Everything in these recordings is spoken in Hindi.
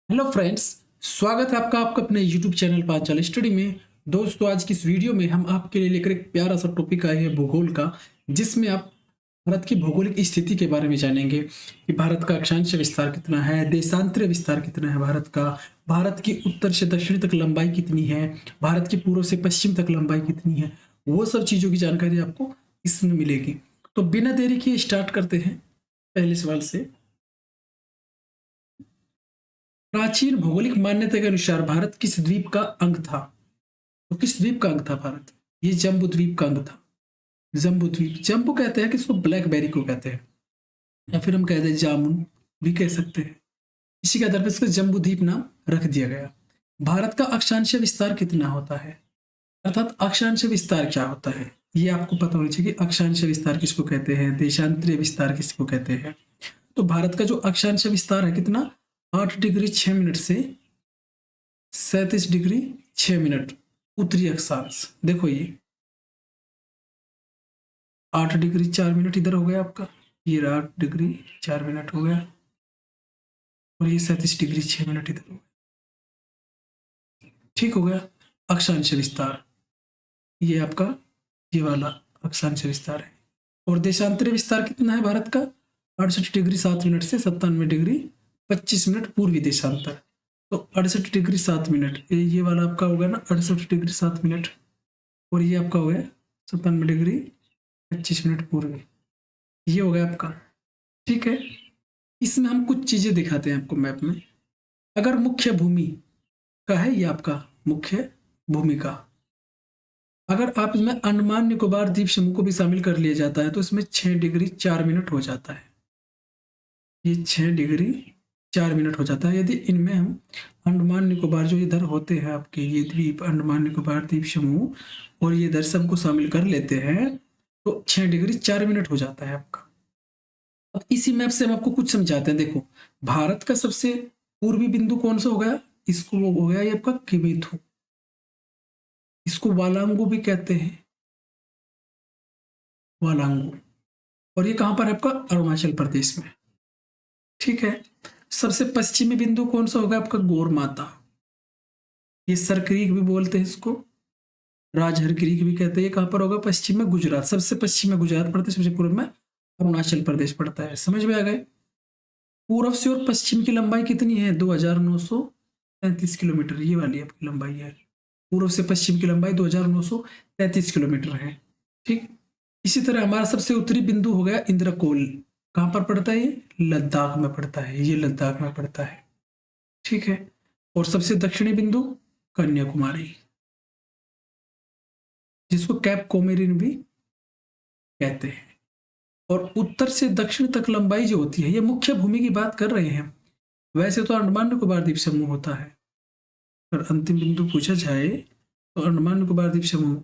Hello friends. स्वागत है आपका अपने यूट्यूब चैनल पांचाल स्टडी में। दोस्तों, आज की इस वीडियो में हम आपके लिए लेकर एक प्यारा सा टॉपिक आए हैं भूगोल का, जिसमें आप भारत की भौगोलिक स्थिति के बारे में जानेंगे कि भारत का अक्षांश विस्तार कितना है, देशांतरीय विस्तार कितना है भारत का, भारत की उत्तर से दक्षिण तक लंबाई कितनी है, भारत की पूर्व से पश्चिम तक लंबाई कितनी है। वो सब चीज़ों की जानकारी आपको इसमें मिलेगी। तो बिना देरी किए स्टार्ट करते हैं पहले सवाल से। प्राचीन भौगोलिक मान्यता के अनुसार भारत किस द्वीप का अंग था? तो किस द्वीप का अंग था भारत? ये जम्बू द्वीप का अंग था। जम्बू द्वीप, जम्बू कहते हैं किसको? ब्लैकबेरी को कहते हैं, या फिर हम कहते हैं जामुन भी कह सकते हैं। इसी के आधार पर इसका जम्बू द्वीप नाम रख दिया गया। भारत का अक्षांशीय विस्तार कितना होता है? अर्थात अक्षांशीय विस्तार क्या होता है, ये आपको पता होना चाहिए कि अक्षांशीय विस्तार किसको कहते हैं, देशांतरीय विस्तार किसको कहते हैं। तो भारत का जो अक्षांशीय विस्तार है कितना? 8 डिग्री 6 मिनट से 37 डिग्री 6 मिनट उत्तरी अक्षांश। देखो ये 8 डिग्री 4 मिनट इधर हो गया आपका, ये 8 डिग्री 4 मिनट हो गया, और ये 37 डिग्री 6 मिनट इधर हो गया। ठीक हो गया अक्षांश विस्तार। ये आपका ये वाला अक्षांश विस्तार है। और देशांतरीय विस्तार कितना है भारत का? 68 डिग्री 7 मिनट से 97 डिग्री 25 मिनट पूर्वी देशांतर। तो 68 डिग्री 7 मिनट, ये वाला आपका होगा ना 68 डिग्री 7 मिनट, और ये आपका हो गया 97 डिग्री 25 मिनट पूर्वी। ये हो गया आपका। ठीक है, इसमें हम कुछ चीजें दिखाते हैं आपको मैप में। अगर मुख्य भूमि का है, ये आपका मुख्य भूमि का, अगर आप इसमें अंडमान निकोबार द्वीप समूह को भी शामिल कर लिया जाता है तो इसमें 6 डिग्री 4 मिनट हो जाता है। ये 6 डिग्री 4 मिनट हो जाता है। यदि इनमें हम अंडमान निकोबार जो इधर होते हैं आपके ये द्वीप, अंडमान निकोबार द्वीप समूह, और ये इधर सबको शामिल कर लेते हैं तो 6 डिग्री 4 मिनट हो जाता है आपका। अब इसी मैप से हम आपको कुछ समझाते हैं। देखो, भारत का सबसे पूर्वी बिंदु कौन सा हो गया? इसको वो हो गया ये आपका किमेथु। इसको वालांगू भी कहते हैं, वालांगू। और ये कहां पर है आपका? अरुणाचल प्रदेश में। ठीक है, सबसे पश्चिमी बिंदु कौन सा होगा आपका? गोरमाता। ये सरक्रीक भी बोलते हैं इसको, राजहर क्रीक भी कहते हैं। ये कहां पर होगा? पश्चिम में गुजरात। सबसे पश्चिम में गुजरात पड़ता है, सबसे पूर्व में अरुणाचल प्रदेश पड़ता है। समझ में आ गए? पूर्व से और पश्चिम की लंबाई कितनी है? 2933 किलोमीटर, ये वाली आपकी लंबाई है। पूर्व से पश्चिम की लंबाई 2933 किलोमीटर है। ठीक, इसी तरह हमारा सबसे उत्तरी बिंदु हो गया इंद्रकोल। कहां पर पड़ता है? ये लद्दाख में पड़ता है, ये लद्दाख में पड़ता है। ठीक है, और सबसे दक्षिणी बिंदु कन्याकुमारी, जिसको कैप कोमेरिन भी कहते हैं। और उत्तर से दक्षिण तक लंबाई जो होती है, ये मुख्य भूमि की बात कर रहे हैं। वैसे तो अंडमान निकोबार द्वीप समूह होता है, पर अंतिम बिंदु पूछा जाए तो अंडमान निकोबार द्वीप समूह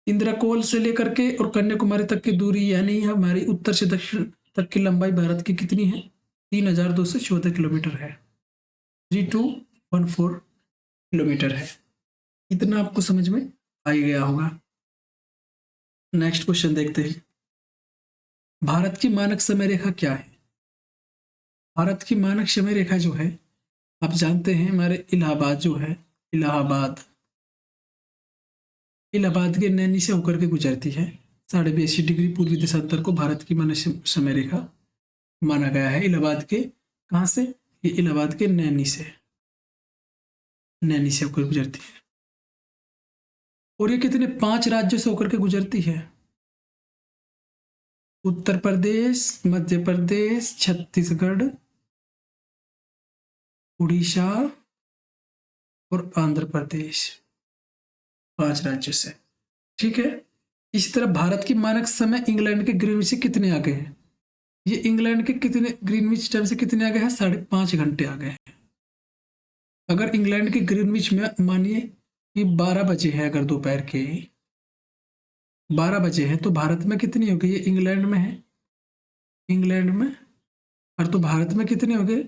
इंद्रकोल से लेकर के और कन्याकुमारी तक की दूरी, यानी हमारी उत्तर से दक्षिण तक की लंबाई भारत की कितनी है? 3214 किलोमीटर है। 3214 किलोमीटर है। इतना आपको समझ में आ ही गया होगा। नेक्स्ट क्वेश्चन देखते हैं। भारत की मानक समय रेखा क्या है? भारत की मानक समय रेखा जो है, आप जानते हैं हमारे इलाहाबाद जो है, इलाहाबाद, इलाहाबाद के नैनी से होकर के गुजरती है। 82.5 डिग्री पूर्वी देशांतर को भारत की मानक समय रेखा माना गया है। इलाहाबाद के कहाँ से? ये इलाहाबाद के नैनी से होकर गुजरती है। और ये कितने 5 राज्यों से होकर के गुजरती है? उत्तर प्रदेश, मध्य प्रदेश, छत्तीसगढ़, उड़ीसा और आंध्र प्रदेश, 5 राज्यों से। ठीक है, इसी तरह भारत की मानक समय इंग्लैंड के ग्रीनविच से कितने आगे है? ये इंग्लैंड के कितने ग्रीनविच टाइम से कितने आगे हैं? 5.5 घंटे आगे हैं। अगर इंग्लैंड के ग्रीनविच में मानिए कि 12 बजे है, अगर दोपहर के 12 बजे है, तो भारत में कितनी हो गई? ये इंग्लैंड में है, इंग्लैंड में। और तो भारत में कितने हो गए?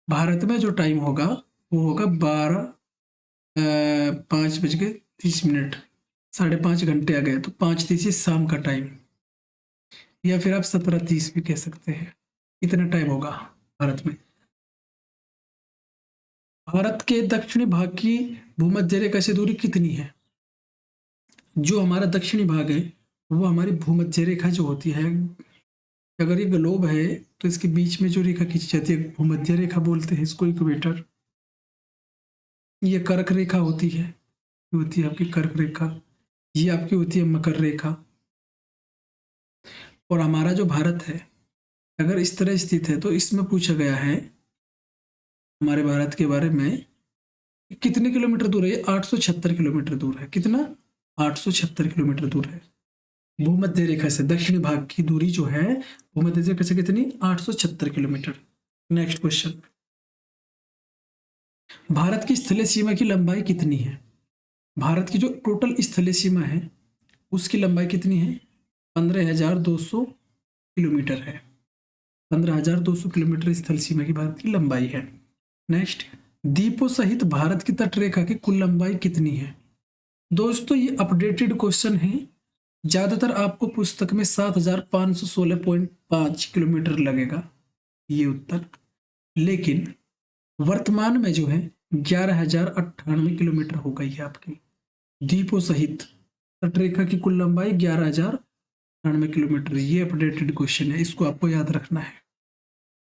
भारत में जो टाइम होगा वो होगा 5:30, 5.5 घंटे आ गए, तो 5:30 शाम का टाइम, या फिर आप 17:30 भी कह सकते हैं। इतना टाइम होगा। भारत में। भारत के दक्षिणी भाग की भूमध्य रेखा से दूरी कितनी है? जो हमारा दक्षिणी भाग है वो हमारी भूमध्य रेखा जो होती है, अगर ये ग्लोब है तो इसके बीच में जो रेखा खींची जाती है भूमध्य रेखा बोलते हैं इसको, इक्वेटर। ये कर्क रेखा होती है, ये होती है आपकी कर्क रेखा, ये आपकी होती है मकर रेखा। और हमारा जो भारत है अगर इस तरह स्थित है तो इसमें पूछा गया है हमारे भारत के बारे में कितने किलोमीटर दूर है? 876 किलोमीटर दूर है। कितना? 876 किलोमीटर दूर है भूमध्य रेखा से। दक्षिणी भाग की दूरी जो है भूमध्य रेखा से कितनी? 876 किलोमीटर। नेक्स्ट क्वेश्चन, भारत की स्थलीय सीमा की लंबाई कितनी है? भारत की जो टोटल स्थलीय सीमा है उसकी लंबाई कितनी है? 15,200 किलोमीटर है। 15,200 किलोमीटर स्थल सीमा की भारत की लंबाई है। नेक्स्ट, द्वीपों सहित भारत की तटरेखा की कुल लंबाई कितनी है? दोस्तों ये अपडेटेड क्वेश्चन है। ज्यादातर आपको पुस्तक में 7,516.5 किलोमीटर लगेगा ये उत्तर, लेकिन वर्तमान में जो है 11,098 किलोमीटर हो गई है आपकी द्वीपों सहित तटरेखा की कुल लंबाई 11,098 किलोमीटर। ये अपडेटेड क्वेश्चन है, इसको आपको याद रखना है।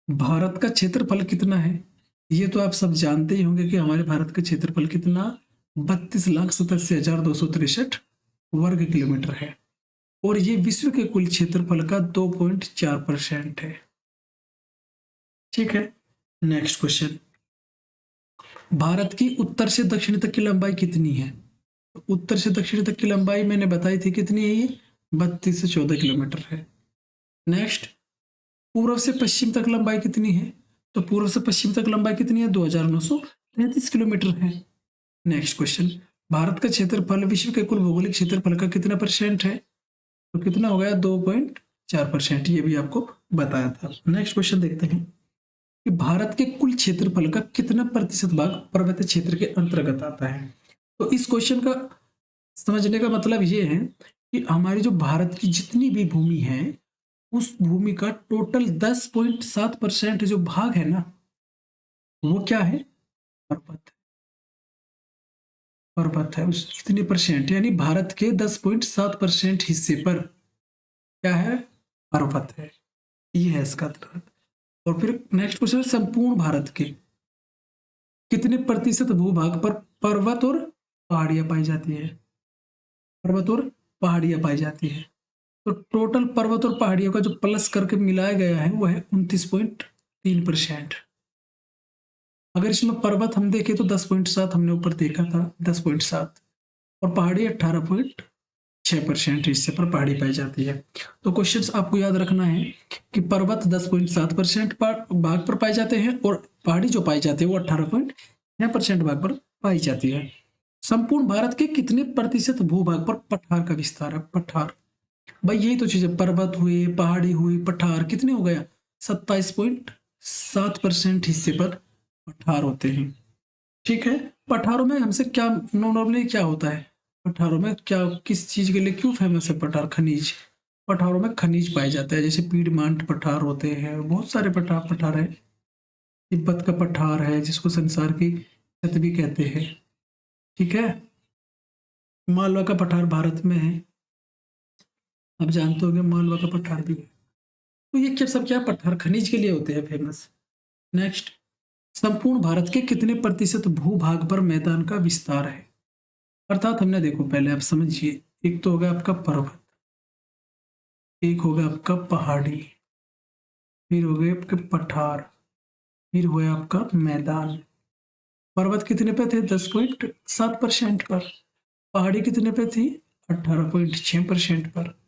भारत का क्षेत्रफल कितना है? ये तो आप सब जानते ही होंगे कि हमारे भारत का क्षेत्रफल कितना? 32,87,263 वर्ग किलोमीटर है और ये विश्व के कुल क्षेत्रफल का 2.4% है। ठीक है, नेक्स्ट क्वेश्चन, भारत की उत्तर से दक्षिण तक की लंबाई कितनी है? तो उत्तर से दक्षिण तक की लंबाई मैंने बताई थी कितनी है, ये 32 से 14 किलोमीटर है। नेक्स्ट, पूर्व से पश्चिम तक लंबाई कितनी है? तो पूर्व से पश्चिम तक लंबाई कितनी है? 2,933 किलोमीटर है। नेक्स्ट क्वेश्चन, भारत का क्षेत्रफल विश्व के कुल भौगोलिक क्षेत्रफल का कितना परसेंट है? तो कितना हो गया? 2.4%। ये भी आपको बताया था। नेक्स्ट क्वेश्चन देखते हैं कि भारत के कुल क्षेत्रफल का कितना प्रतिशत भाग पर्वतीय क्षेत्र के अंतर्गत आता है? तो इस क्वेश्चन का समझने का मतलब ये है कि हमारी जो भारत की जितनी भी भूमि है उस भूमि का टोटल 10.7% जो भाग है ना वो क्या है? पर्वत। पर्वत है। उस कितने परसेंट, यानी भारत के 10.7% हिस्से पर क्या है? पर्वत है। ये है इसका अर्थ। और फिर नेक्स्ट क्वेश्चन, संपूर्ण भारत के कितने प्रतिशत भूभाग पर पर्वत और पहाड़ियां पाई जाती है? पर्वत और पहाड़ियां पाई जाती है। तो टोटल पर्वत और पहाड़ियों का जो प्लस करके मिलाया गया है वो है 29.3%। अगर इसमें पर्वत हम देखें तो 10.7 हमने ऊपर देखा था, 10.7, और पहाड़ी 18.6% हिस्से पर पहाड़ी पाई जाती है। तो क्वेश्चंस आपको याद रखना है कि पर्वत 10.7% भाग पर पाए जाते हैं और पहाड़ी जो पाई जाती है वो 18.6% भाग पर पाई जाती है। संपूर्ण भारत के कितने प्रतिशत भूभाग पर पठार का विस्तार है? पठार, भाई यही तो चीज है, पर्वत हुए, पहाड़ी हुई, पठार, कितने हो गया? 27.7% हिस्से पर पठार होते हैं। ठीक है, पठारों में हमसे क्या नॉर्मली क्या होता है? पठारों में क्या, किस चीज के लिए क्यों फेमस है पठार? खनिज। पठारों में खनिज पाए जाते हैं, जैसे पीडमांट पठार होते हैं, बहुत सारे पठार है। तिब्बत का पठार है जिसको संसार की छत भी कहते हैं। ठीक है, मालवा का पठार भारत में है, आप जानते होंगे मालवा का पठार भी है। तो ये क्या सब क्या पठार खनिज के लिए होते हैं फेमस। नेक्स्ट, संपूर्ण भारत के कितने प्रतिशत भूभाग पर मैदान का विस्तार है? अर्थात हमने देखो पहले आप समझिए, एक तो होगा आपका पर्वत, एक होगा आपका पहाड़ी, फिर हो गए आपके पठार, फिर हुआ आपका मैदान। पर्वत कितने पे थे? 10.7% पर। पहाड़ी कितने पे थी? 18.6% पर।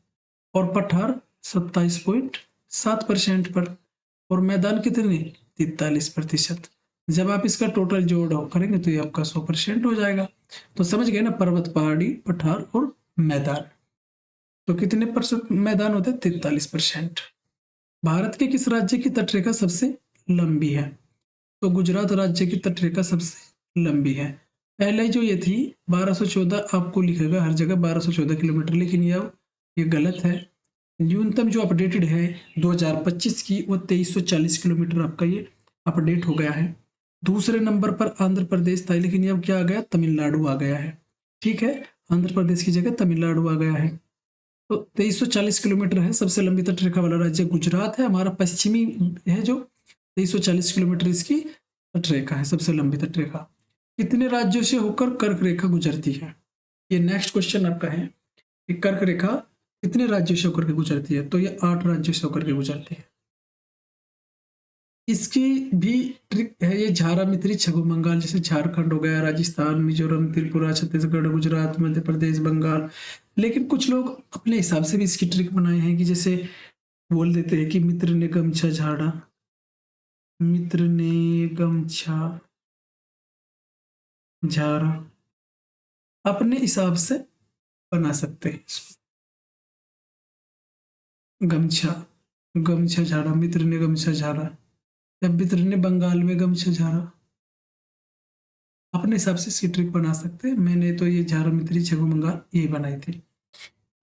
और पठार 27.7% पर। और मैदान कितने? 43%। जब आप इसका टोटल जोड़ करेंगे तो ये आपका 100% हो जाएगा। तो समझ गए ना, पर्वत, पहाड़ी, पठार और मैदान। तो कितने परसेंट मैदान होते हैं? 43%। भारत के किस राज्य की तटरेखा सबसे लंबी है? तो गुजरात राज्य की तटरेखा सबसे लंबी है। पहले जो ये थी 1214, आपको लिखेगा हर जगह 1214 किलोमीटर, लेकिन ये गलत है। न्यूनतम जो अपडेटेड है 2025 की वो 2340 किलोमीटर आपका ये अपडेट हो गया है। दूसरे नंबर पर आंध्र प्रदेश था, लेकिन अब क्या आ गया, तमिलनाडु आ गया है। ठीक है, आंध्र प्रदेश की जगह तमिलनाडु आ गया है। तो 2340 किलोमीटर है, सबसे लंबी तटरेखा वाला राज्य गुजरात है हमारा, पश्चिमी है जो 2340 किलोमीटर इसकी तटरेखा है, सबसे लंबी तटरेखा। कितने राज्यों से होकर कर्क रेखा गुजरती है? ये नेक्स्ट क्वेश्चन आपका है कि कर्क रेखा कितने राज्यों से होकर के गुजरती है? तो ये 8 राज्यों से होकर के गुजरती है। इसकी भी ट्रिक है, ये झारा मित्री छगु बंगाल, जैसे झारखंड हो गया, राजस्थान, मिजोरम, त्रिपुरा, छत्तीसगढ़, गुजरात, मध्य प्रदेश, बंगाल। लेकिन कुछ लोग अपने हिसाब से भी इसकी ट्रिक बनाए हैं कि जैसे बोल देते हैं कि मित्र ने गमछा झाड़ा, मित्र ने गमछा झाड़ा, अपने हिसाब से बना सकते हैं इसको। गमछा, गमछा झाड़ा, मित्र ने गमछा झाड़ा, या मित्र ने बंगाल में गमछा झाड़ा, अपने हिसाब से इसकी ट्रिक बना सकते हैं। मैंने तो ये झारा मित्री छगु बंगाल यही बनाई थी।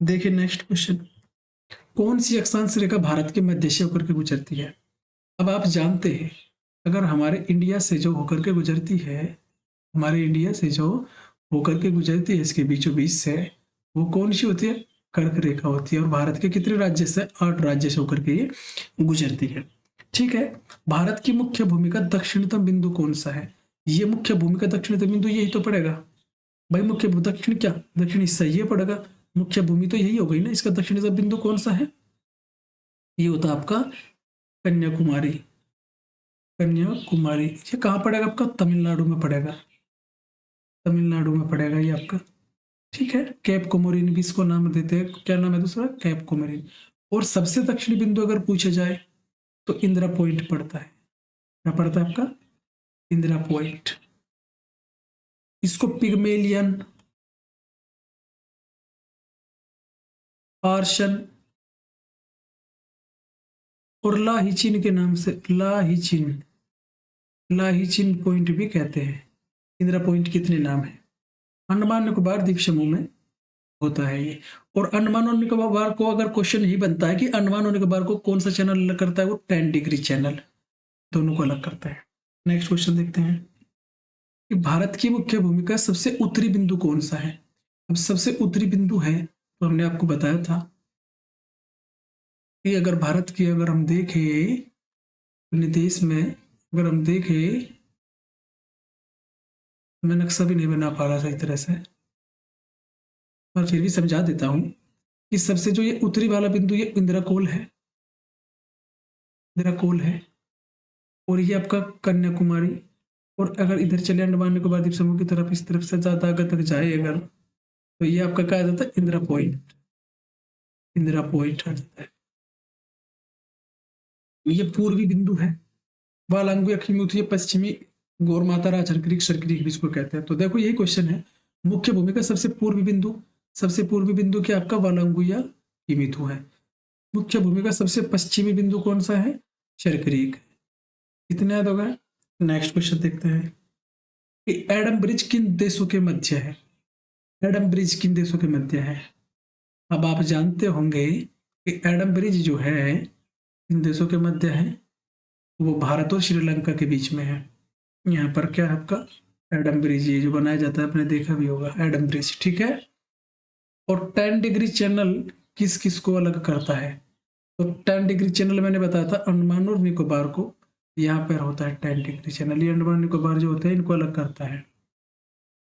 देखिए नेक्स्ट क्वेश्चन, कौन सी अक्षांश रेखा भारत के मध्य से होकर के गुजरती है? अब आप जानते हैं, अगर हमारे इंडिया से जो होकर के गुजरती है, हमारे इंडिया से जो होकर के गुजरती है इसके बीचों बीच से, वो कौन सी होती है? कर्क रेखा होती है। और भारत के कितने राज्य से? 8 राज्य से होकर के ये गुजरती है। ठीक है, भारत की मुख्य भूमि का दक्षिणतम बिंदु कौन सा है? ये मुख्य भूमि का दक्षिणतम बिंदु यही तो पड़ेगा भाई। मुख्य दक्षिण क्या, दक्षिण हिस्सा ये पड़ेगा, मुख्य भूमि तो यही हो गई ना। इसका दक्षिणतम बिंदु कौन सा है? ये होता है आपका कन्याकुमारी। कन्याकुमारी ये कहाँ पड़ेगा आपका? तमिलनाडु में पड़ेगा, तमिलनाडु में पड़ेगा ये आपका। ठीक है, कैप कोमोरिन भी इसको नाम देते हैं। क्या नाम है दूसरा? Cap Comorin. और सबसे दक्षिणी बिंदु अगर पूछा जाए तो इंदिरा पॉइंट पड़ता है। क्या पड़ता है आपका? इंदिरा पॉइंट। इसको पिग्मेलियन, पार्शन और लाहिचिन के नाम से, लाहिचिन, लाहिचिन पॉइंट भी कहते हैं। इंदिरा पॉइंट कितने नाम है? अंडमान निकोबार द्वीप समूह में होता है ये। और अंडमान और निकोबार को अगर क्वेश्चन ही बनता है कि अंडमान और निकोबार को कौन सा चैनल अलग करता है, वो 10 डिग्री चैनल दोनों को अलग करता है। नेक्स्ट क्वेश्चन देखते हैं कि भारत की मुख्य भूमि का सबसे उत्तरी बिंदु कौन सा है? अब सबसे उत्तरी बिंदु है तो हमने आपको बताया था कि अगर भारत की अगर हम देखें अपने देश में, अगर हम देखें, मैं नक्शा भी नहीं बना पा रहा सही तरह से, पर फिर भी समझा देता हूं कि सबसे जो ये उत्तरी वाला बिंदु ये इंदिरा कोल है, इंदिरा कोल है। और ये आपका कन्याकुमारी। और अगर इधर चले अंडमान निकोबार द्वीप समूह की तरफ, इस तरफ से ज्यादा आगे तक जाए अगर, तो ये आपका क्या आ जाता है? इंदिरा पॉइंट, इंदिरा पॉइंट आ जाता है। ये पूर्वी बिंदु है। वालांगु अखीमुथ ये पश्चिमी, गौरमाता राजहर क्रीक सरक्रीक भी इसको कहते हैं। तो देखो यही क्वेश्चन है, मुख्य भूमि का सबसे पूर्वी बिंदु, सबसे पूर्वी बिंदु क्या आपका? वालांगु या किमिथु है। मुख्य भूमि का सबसे पश्चिमी बिंदु कौन सा है? शर्करीक। कितने याद होगा? नेक्स्ट क्वेश्चन देखते हैं कि एडम ब्रिज किन देशों के मध्य है? एडम ब्रिज किन देशों के मध्य है? अब आप जानते होंगे कि एडम ब्रिज जो है इन देशों के मध्य है, वो भारत और श्रीलंका के बीच में है। यहाँ पर क्या है आपका? एडम ब्रिज, ये जो बनाया जाता है आपने देखा भी होगा, एडम ब्रिज। ठीक है, और 10 डिग्री चैनल किस किस को अलग करता है? तो 10 डिग्री चैनल मैंने बताया था अंडमान और निकोबार को, यहाँ पर होता है 10 डिग्री चैनल। ये अंडमान निकोबार जो होते हैं इनको अलग करता है।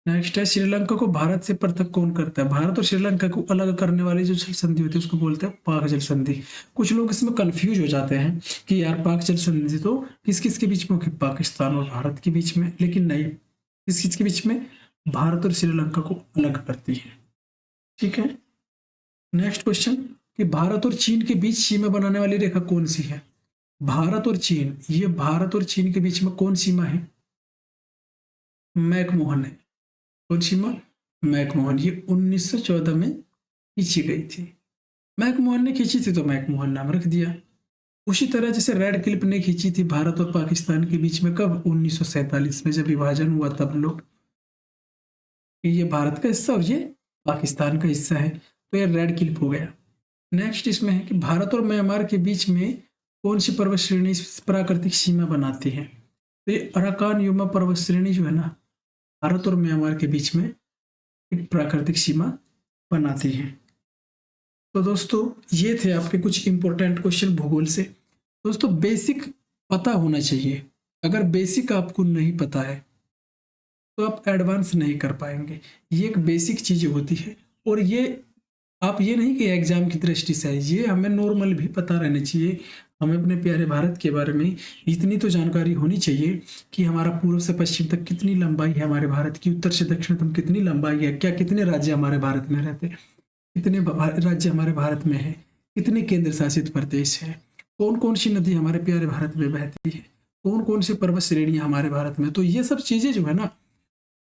नेक्स्ट है, श्रीलंका को भारत से पृथक कौन करता है? भारत और श्रीलंका को अलग करने वाली जो जल संधि होती है उसको बोलते हैं पाक जल संधि। कुछ लोग इसमें कंफ्यूज हो जाते हैं कि यार पाक जल संधि तो किस किस के बीच में होगी? पाकिस्तान और भारत के बीच में। लेकिन नहीं, किस किस के बीच में? भारत और श्रीलंका को अलग करती है। ठीक है, नेक्स्ट क्वेश्चन कि भारत और चीन के बीच सीमा बनाने वाली रेखा कौन सी है? भारत और चीन, ये भारत और चीन के बीच में कौन सीमा है? मैकमोहन है। कौन सीमा? मैकमोहन। ये 1914 में खींची गई थी। मैकमोहन ने खींची थी तो मैकमोहन नाम रख दिया। उसी तरह जैसे रेड क्लिफ ने खींची थी भारत और पाकिस्तान के बीच में, कब? 1947 में, जब विभाजन हुआ तब लोग, ये भारत का हिस्सा और ये पाकिस्तान का हिस्सा है, तो ये रेड क्लिफ हो गया। नेक्स्ट इसमें है कि भारत और म्यांमार के बीच में कौन सी पर्वत श्रेणी प्राकृतिक सीमा बनाती है? तो ये अराकान युमा पर्वत श्रेणी जो है ना, भारत और म्यांमार के बीच में एक प्राकृतिक सीमा बनाती है। तो दोस्तों ये थे आपके कुछ इंपॉर्टेंट क्वेश्चन भूगोल से। दोस्तों बेसिक पता होना चाहिए, अगर बेसिक आपको नहीं पता है तो आप एडवांस नहीं कर पाएंगे। ये एक बेसिक चीज़ होती है, और ये आप ये नहीं कि एग्जाम की दृष्टि से है, ये हमें नॉर्मल भी पता रहना चाहिए। हमें अपने प्यारे भारत के बारे में इतनी तो जानकारी होनी चाहिए कि हमारा पूर्व से पश्चिम तक कितनी लंबाई है हमारे भारत की, उत्तर से दक्षिण तक कितनी लंबाई है, क्या कितने राज्य हमारे भारत में रहते हैं, कितने राज्य हमारे भारत में है, कितने केंद्र शासित प्रदेश है, कौन कौन सी नदी हमारे प्यारे भारत में बहती है, कौन कौन सी पर्वत श्रेणियां हमारे भारत में। तो ये सब चीज़ें जो है ना,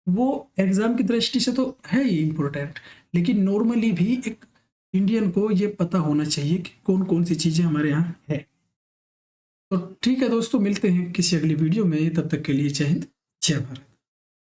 वो एग्जाम की दृष्टि से तो है ही इम्पोर्टेंट, लेकिन नॉर्मली भी एक इंडियन को ये पता होना चाहिए कि कौन कौन सी चीज़ें हमारे यहाँ है। तो ठीक है दोस्तों, मिलते हैं किसी अगली वीडियो में, तब तक के लिए जय हिंद, जय भारत।